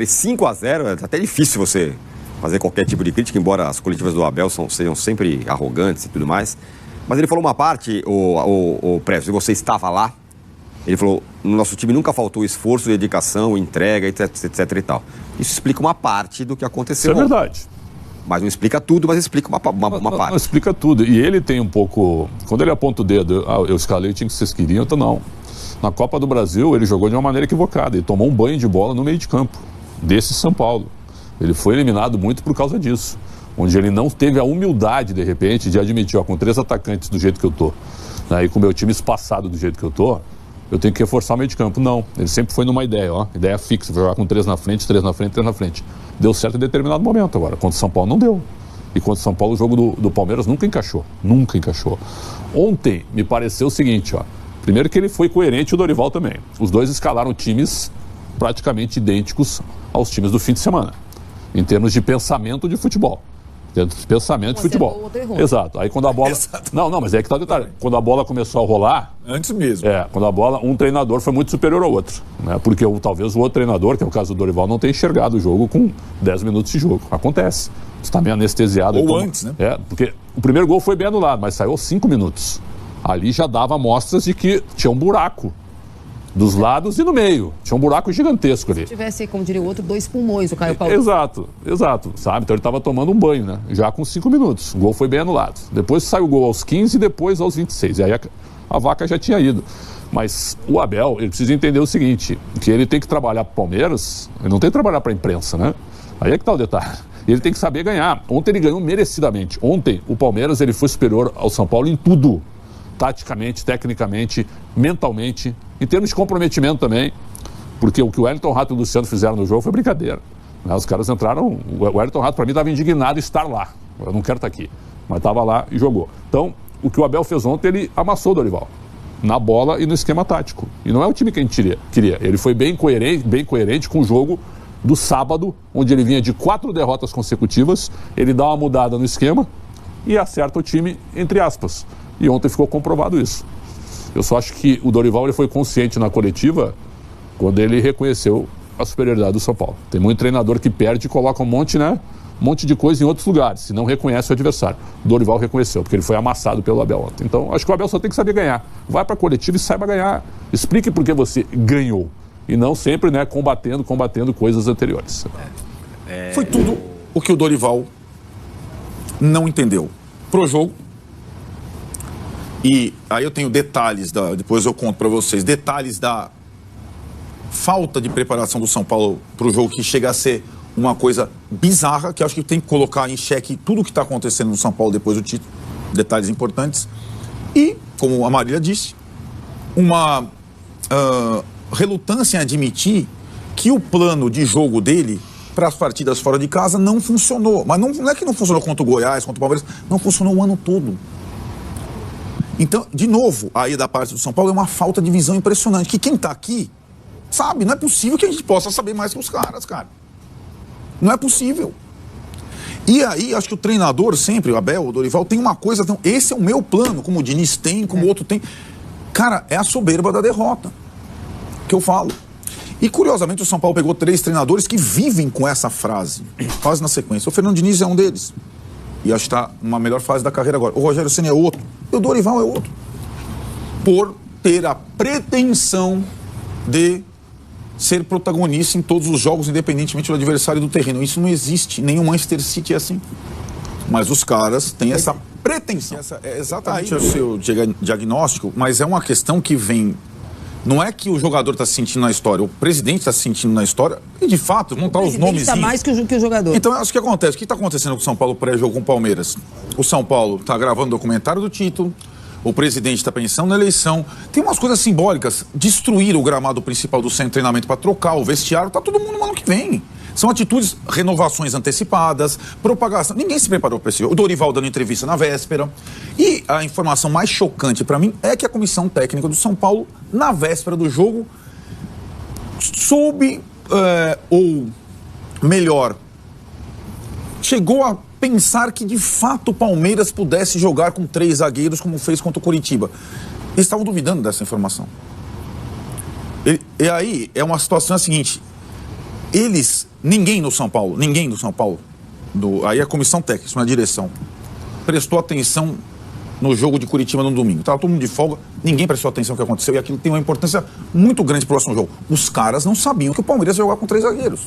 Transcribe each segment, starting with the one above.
5-0, é até difícil você fazer qualquer tipo de crítica, embora as coletivas do Abel sejam sempre arrogantes e tudo mais. Mas ele falou uma parte, o Prévio, você estava lá, ele falou, no nosso time nunca faltou esforço, dedicação, entrega, etc e tal. Isso explica uma parte do que aconteceu. Isso é verdade. Mas não explica tudo, mas explica uma parte. Não explica tudo. E ele tem um pouco... Quando ele aponta o dedo, eu escalei o time que vocês queriam, então não. Na Copa do Brasil, ele jogou de uma maneira equivocada. Ele tomou um banho de bola no meio de campo, desse São Paulo. Ele foi eliminado muito por causa disso. Onde ele não teve a humildade, de repente, de admitir, ó, com 3 atacantes do jeito que eu tô, né, e com o meu time espaçado do jeito que eu tô, eu tenho que reforçar o meio de campo. Não, ele sempre foi numa ideia, ideia fixa, jogar com 3 na frente, 3 na frente, 3 na frente. Deu certo em determinado momento agora. Contra o São Paulo não deu. E contra o São Paulo o jogo do Palmeiras nunca encaixou. Nunca encaixou. Ontem me pareceu o seguinte, primeiro que ele foi coerente, o Dorival também. Os dois escalaram times praticamente idênticos aos times do fim de semana, em termos de pensamento de futebol. Pensamento de futebol. Exato. Aí quando a bola... Não, mas é que tá o detalhe. Quando a bola começou a rolar... Antes mesmo. Quando a bola... Um treinador foi muito superior ao outro. Né? Porque talvez o outro treinador, que é o caso do Dorival, não tenha enxergado o jogo com 10 minutos de jogo. Acontece. Você está meio anestesiado. Ou antes, né? Porque o primeiro gol foi bem anulado, mas saiu aos 5 minutos. Ali já dava amostras de que tinha um buraco. Dos lados e no meio. Tinha um buraco gigantesco ali. Se tivesse, como diria o outro, 2 pulmões, o Caio Paulo. Exato, sabe? Então ele estava tomando um banho, né? Já com 5 minutos. O gol foi bem anulado. Depois saiu o gol aos 15 e depois aos 26. E aí a vaca já tinha ido. Mas o Abel, ele precisa entender o seguinte, que ele tem que trabalhar para o Palmeiras, ele não tem que trabalhar para a imprensa, né? Aí é que tá o detalhe. Ele tem que saber ganhar. Ontem ele ganhou merecidamente. Ontem o Palmeiras ele foi superior ao São Paulo em tudo. Taticamente, tecnicamente, mentalmente, em termos de comprometimento também, porque o que o Wellington Rato e o Luciano fizeram no jogo foi brincadeira. Né? Os caras entraram, o Wellington Rato para mim estava indignado de estar lá, eu não quero estar aqui, mas estava lá e jogou. Então, o que o Abel fez ontem, ele amassou o Dorival, na bola e no esquema tático. E não é o time que a gente queria. Ele foi bem coerente com o jogo do sábado, onde ele vinha de 4 derrotas consecutivas, ele dá uma mudada no esquema e acerta o time, entre aspas. E ontem ficou comprovado isso. Eu só acho que o Dorival ele foi consciente na coletiva quando ele reconheceu a superioridade do São Paulo. Tem muito treinador que perde e coloca um monte de coisa em outros lugares, e não reconhece o adversário. O Dorival reconheceu, porque ele foi amassado pelo Abel ontem. Então, acho que o Abel só tem que saber ganhar. Vai para a coletiva e saiba ganhar. Explique por que você ganhou. E não sempre, combatendo coisas anteriores. Foi tudo o que o Dorival não entendeu. Pro jogo. E aí eu tenho detalhes, depois eu conto para vocês, detalhes da falta de preparação do São Paulo para o jogo, que chega a ser uma coisa bizarra, que eu acho que tem que colocar em xeque tudo o que está acontecendo no São Paulo depois do título, detalhes importantes. E, como a Marília disse, uma relutância em admitir que o plano de jogo dele para as partidas fora de casa não funcionou. Mas não é que não funcionou contra o Goiás, contra o Palmeiras, não funcionou o ano todo. Então, de novo, aí da parte do São Paulo é uma falta de visão impressionante. Que quem está aqui sabe, não é possível que a gente possa saber mais que os caras, cara. Não é possível. E aí, acho que o treinador sempre, o Abel, o Dorival, tem uma coisa, então, esse é o meu plano, como o Diniz tem, como o outro tem. Cara, é a soberba da derrota, que eu falo. E, curiosamente, o São Paulo pegou 3 treinadores que vivem com essa frase, quase na sequência. O Fernando Diniz é um deles. E acho que está numa melhor fase da carreira agora. O Rogério Ceni é outro. E o Dorival é outro. Por ter a pretensão de ser protagonista em todos os jogos, independentemente do adversário do terreno. Isso não existe. Nem o Manchester City é assim. Mas os caras têm essa pretensão. Essa é exatamente o seu diagnóstico, mas é uma questão que vem... Não é que o jogador está se sentindo na história, o presidente está se sentindo na história, e de fato, vão estar os nomes. Está mais que o jogador. Então, acho que acontece. O que está acontecendo com o São Paulo pré-jogo com o Palmeiras? O São Paulo está gravando o documentário do título, o presidente está pensando na eleição. Tem umas coisas simbólicas. Destruir o gramado principal do centro de treinamento para trocar o vestiário, está todo mundo no ano que vem. São atitudes, renovações antecipadas, propagação. Ninguém se preparou para esse jogo. O Dorival dando entrevista na véspera. E a informação mais chocante para mim é que a comissão técnica do São Paulo, na véspera do jogo, soube, ou melhor, chegou a pensar que de fato o Palmeiras pudesse jogar com 3 zagueiros como fez contra o Coritiba. Eles estavam duvidando dessa informação. E aí é uma situação seguinte... ninguém do São Paulo, aí a comissão técnica, na direção, prestou atenção no jogo de Curitiba no domingo. Estava todo mundo de folga, ninguém prestou atenção no que aconteceu e aquilo tem uma importância muito grande para o próximo jogo. Os caras não sabiam que o Palmeiras ia jogar com 3 zagueiros.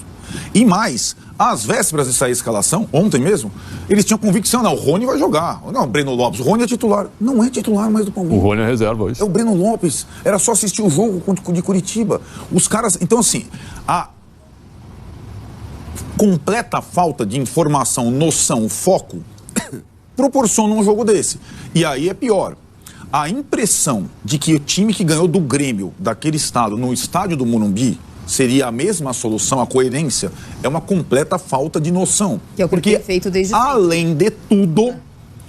E mais, às vésperas de sair a escalação, ontem mesmo, eles tinham convicção, não, o Rony vai jogar. Não, o Breno Lopes, o Rony é titular. Não é titular mais do Palmeiras. O Rony é reserva hoje. É o Breno Lopes. Era só assistir o jogo de Curitiba. Os caras, então assim, a completa falta de informação, noção, foco proporciona um jogo desse. E aí é pior. A impressão de que o time que ganhou do Grêmio, daquele estado, no estádio do Morumbi, seria a mesma solução, a coerência, é uma completa falta de noção. Que é o que porque, é feito desde além de tudo,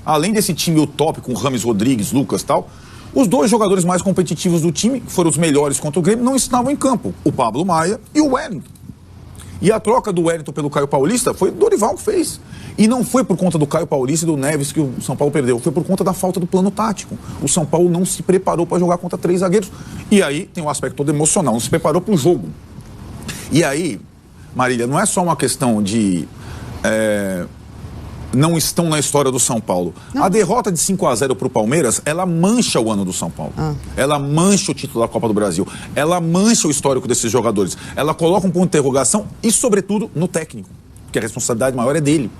além desse time utópico com Rames Rodrigues, Lucas e tal, os 2 jogadores mais competitivos do time, que foram os melhores contra o Grêmio, não estavam em campo. O Pablo Maia e o Wellington. E a troca do Wellington pelo Caio Paulista foi o Dorival que fez. E não foi por conta do Caio Paulista e do Neves que o São Paulo perdeu, foi por conta da falta do plano tático. O São Paulo não se preparou para jogar contra 3 zagueiros. E aí tem um aspecto todo emocional, não se preparou para o jogo. E aí, Marília, não é só uma questão de não estão na história do São Paulo. Não. A derrota de 5-0 para o Palmeiras, ela mancha o ano do São Paulo. Ela mancha o título da Copa do Brasil. Ela mancha o histórico desses jogadores. Ela coloca um ponto de interrogação e, sobretudo, no técnico, porque a responsabilidade maior é dele.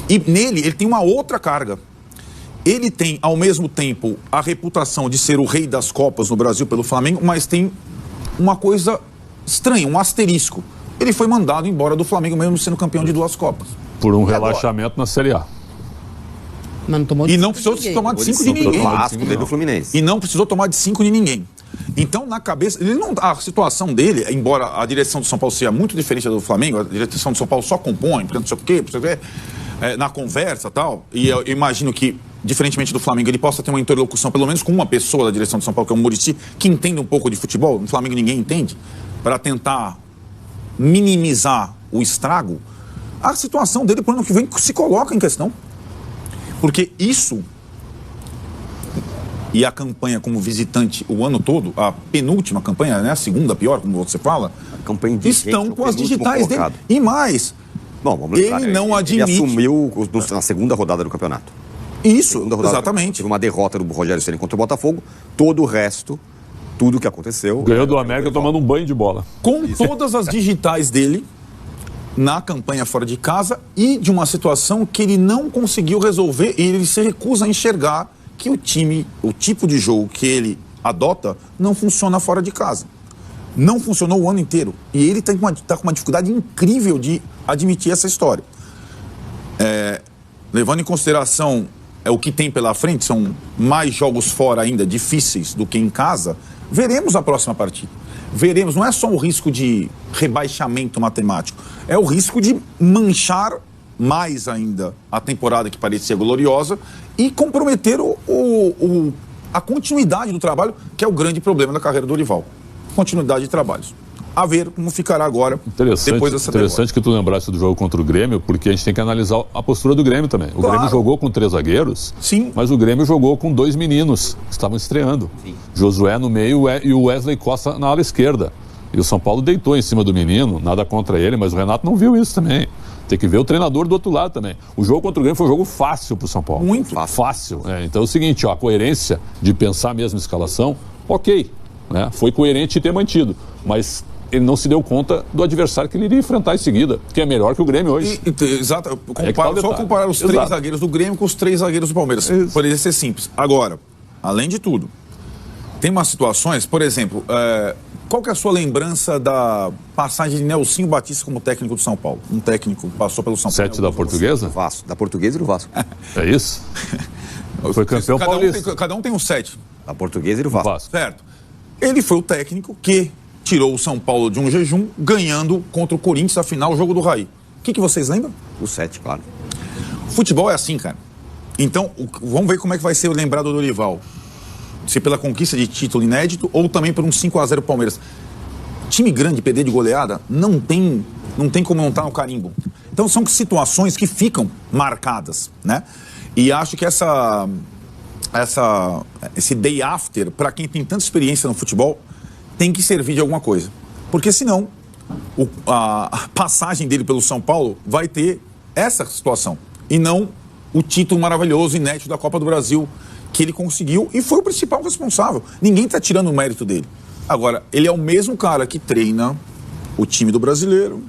E nele, ele tem uma outra carga. Ele tem, ao mesmo tempo, a reputação de ser o rei das Copas no Brasil pelo Flamengo, mas tem uma coisa estranha, um asterisco. Ele foi mandado embora do Flamengo mesmo sendo campeão de 2 Copas. Por um relaxamento na Série A. Mas não tomou e não precisou tomar de 5 de ninguém. Do Fluminense. E não precisou tomar de 5 de ninguém. Então, na cabeça, ele não, a situação dele, embora a direção do São Paulo seja muito diferente da do Flamengo, a direção do São Paulo só compõe, porque não sei o quê, na conversa e tal, e eu imagino que, diferentemente do Flamengo, ele possa ter uma interlocução, pelo menos com uma pessoa da direção do São Paulo, que é o Muricy, que entende um pouco de futebol, no Flamengo ninguém entende, para tentar minimizar o estrago. A situação dele, por ano que vem, se coloca em questão. Porque isso, e a campanha como visitante o ano todo, a penúltima campanha, né, a segunda pior, como você fala, a campanha estão com as digitais colocado dele. E mais, bom, vamos lembrar, ele não admite... Ele assumiu na segunda rodada do campeonato. Isso, exatamente. Teve uma derrota do Rogério Ceni contra o Botafogo, todo o resto, tudo o que aconteceu... Ganhou do América tomando um banho de bola. Com todas as digitais dele... na campanha fora de casa e de uma situação que ele não conseguiu resolver e ele se recusa a enxergar que o time, o tipo de jogo que ele adota não funciona fora de casa. Não funcionou o ano inteiro. E ele está com uma dificuldade incrível de admitir essa história. Levando em consideração o que tem pela frente, são mais jogos fora ainda difíceis do que em casa, veremos a próxima partida. Veremos, não é só o risco de rebaixamento matemático, é o risco de manchar mais ainda a temporada que parecia gloriosa e comprometer a continuidade do trabalho, que é o grande problema da carreira do Dorival. Continuidade de trabalhos. A ver como ficará agora, depois dessa derrota. Interessante que tu lembrasse do jogo contra o Grêmio, porque a gente tem que analisar a postura do Grêmio também. O Grêmio jogou com 3 zagueiros, sim, mas o Grêmio jogou com 2 meninos que estavam estreando. Sim. Josué no meio e o Wesley Costa na ala esquerda. E o São Paulo deitou em cima do menino, nada contra ele, mas o Renato não viu isso também. Tem que ver o treinador do outro lado também. O jogo contra o Grêmio foi um jogo fácil pro São Paulo. Muito fácil. Então é o seguinte, a coerência de pensar a mesma escalação, ok, né? Foi coerente de ter mantido, mas ele não se deu conta do adversário que ele iria enfrentar em seguida, que é melhor que o Grêmio hoje. Exato. Só comparar os 3 zagueiros do Grêmio com os 3 zagueiros do Palmeiras. Poderia ser simples. Agora, além de tudo, tem umas situações, por exemplo, qual que é a sua lembrança da passagem de Nelsinho Batista como técnico do São Paulo? Um técnico que passou pelo São Paulo. 7 da Portuguesa? Vasco, da Portuguesa e do Vasco. É isso? Foi campeão paulista. Cada um tem um 7. Da Portuguesa e do Vasco. Certo. Ele foi o técnico que tirou o São Paulo de um jejum, ganhando contra o Corinthians a final, o jogo do Raí. O que vocês lembram? O 7, claro. Futebol é assim, cara. Então, vamos ver como é que vai ser lembrado do Dorival. Se pela conquista de título inédito ou também por um 5-0 Palmeiras. Time grande, perder de goleada, não tem como não estar no carimbo. Então, são situações que ficam marcadas, né? E acho que esse day after, para quem tem tanta experiência no futebol, tem que servir de alguma coisa. Porque senão, a passagem dele pelo São Paulo vai ter essa situação. E não o título maravilhoso, inédito da Copa do Brasil que ele conseguiu e foi o principal responsável. Ninguém está tirando o mérito dele. Agora, ele é o mesmo cara que treina o time do Brasileiro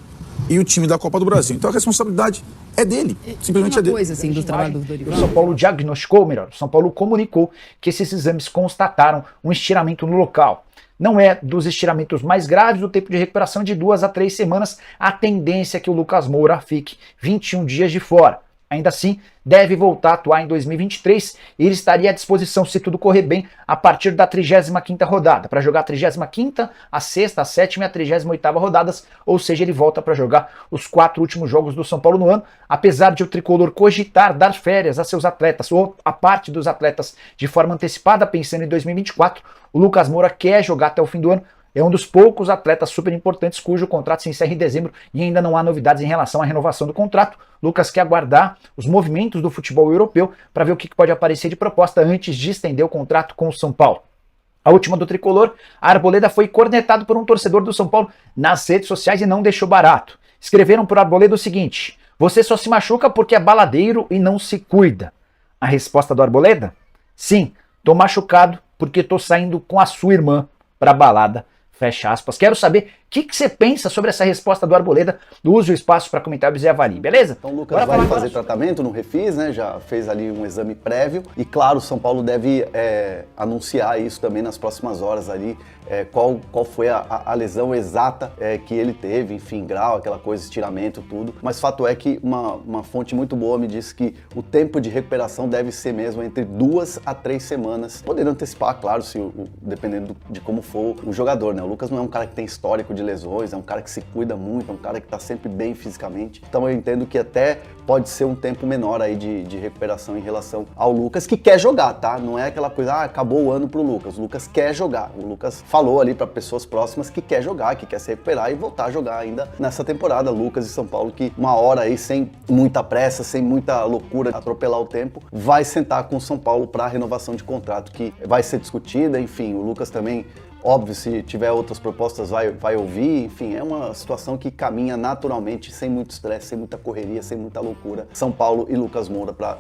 e o time da Copa do Brasil. Então a responsabilidade é dele, simplesmente é dele. Coisa assim do trabalho do Dorival. O São Paulo diagnosticou, melhor, o São Paulo comunicou que esses exames constataram um estiramento no local. Não é dos estiramentos mais graves, o tempo de recuperação de 2 a 3 semanas, a tendência é que o Lucas Moura fique 21 dias de fora. Ainda assim, deve voltar a atuar em 2023 e ele estaria à disposição, se tudo correr bem, a partir da 35ª rodada, para jogar a 35ª, a 6ª, a 7ª e a 38ª rodadas, ou seja, ele volta para jogar os 4 últimos jogos do São Paulo no ano, apesar de o tricolor cogitar dar férias a seus atletas, ou a parte dos atletas de forma antecipada, pensando em 2024, o Lucas Moura quer jogar até o fim do ano. É um dos poucos atletas super importantes cujo contrato se encerra em dezembro e ainda não há novidades em relação à renovação do contrato. Lucas quer aguardar os movimentos do futebol europeu para ver o que pode aparecer de proposta antes de estender o contrato com o São Paulo. A última do tricolor, a Arboleda foi cornetado por um torcedor do São Paulo nas redes sociais e não deixou barato. Escreveram por Arboleda o seguinte: você só se machuca porque é baladeiro e não se cuida. A resposta do Arboleda? Sim, tô machucado porque tô saindo com a sua irmã pra balada. Fecha aspas. Quero saber o que você pensa sobre essa resposta do Arboleda. Use o espaço para comentários e avalie, beleza? Então o Lucas vai fazer tratamento no Refis, né? Já fez ali um exame prévio. E claro, o São Paulo deve anunciar isso também nas próximas horas ali. Qual foi a lesão exata que ele teve, enfim, grau, aquela coisa, estiramento, tudo. Mas fato é que uma fonte muito boa me disse que o tempo de recuperação deve ser mesmo entre 2 a 3 semanas. Podendo antecipar, claro, dependendo de como for o jogador, né? O Lucas não é um cara que tem histórico de lesões, é um cara que se cuida muito, é um cara que está sempre bem fisicamente. Então eu entendo que até pode ser um tempo menor aí de recuperação em relação ao Lucas, que quer jogar, tá? Não é aquela coisa, acabou o ano pro Lucas. O Lucas quer jogar. O Lucas falou ali para pessoas próximas que quer jogar, que quer se recuperar e voltar a jogar ainda nessa temporada. Lucas e São Paulo, que uma hora aí, sem muita pressa, sem muita loucura, atropelar o tempo, vai sentar com o São Paulo para a renovação de contrato, que vai ser discutida. Enfim, o Lucas também, óbvio, se tiver outras propostas, vai ouvir. Enfim, é uma situação que caminha naturalmente, sem muito estresse, sem muita correria, sem muita loucura. São Paulo e Lucas Moura para